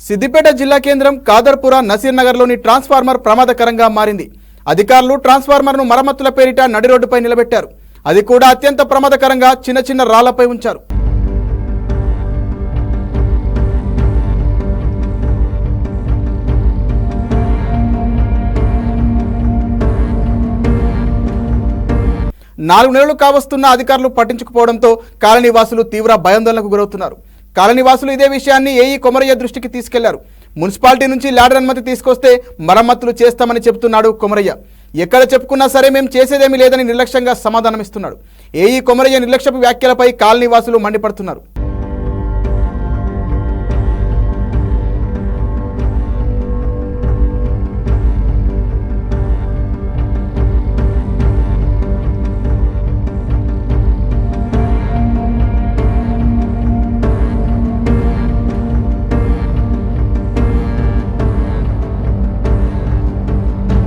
సిద్దిపేట జిల్లా కేంద్రం కాదర్పుర నసీర్ నగర్లోని ట్రాన్స్ఫార్మర్ ప్రమాదకరంగా మారింది. అధికారులు ట్రాన్స్ఫార్మర్ను మరమ్మతుల పేరిట నడి రోడ్డుపై నిలబెట్టారు. అది కూడా అత్యంత ప్రమాదకరంగా చిన్న చిన్న రాళ్లపై ఉంచారు. నాలుగు నెలలు కావస్తున్న అధికారులు పట్టించుకుపోవడంతో కాలనీవాసులు తీవ్ర భయాందోళనకు గురవుతున్నారు. కాలనీవాసులు ఇదే విషయాన్ని ఏఈ కొమరయ్య దృష్టికి తీసుకెళ్లారు. మున్సిపాలిటీ నుంచి ల్యాడర్ అనుమతి తీసుకొస్తే మరమ్మతులు చేస్తామని చెబుతున్నాడు కొమరయ్య. ఎక్కడ చెప్పుకున్నా సరే మేము చేసేదేమీ లేదని నిర్లక్ష్యంగా సమాధానమిస్తున్నాడు. ఏఈ కొమరయ్య నిర్లక్ష్యపు వ్యాఖ్యలపై కాలనీవాసులు మండిపడుతున్నారు.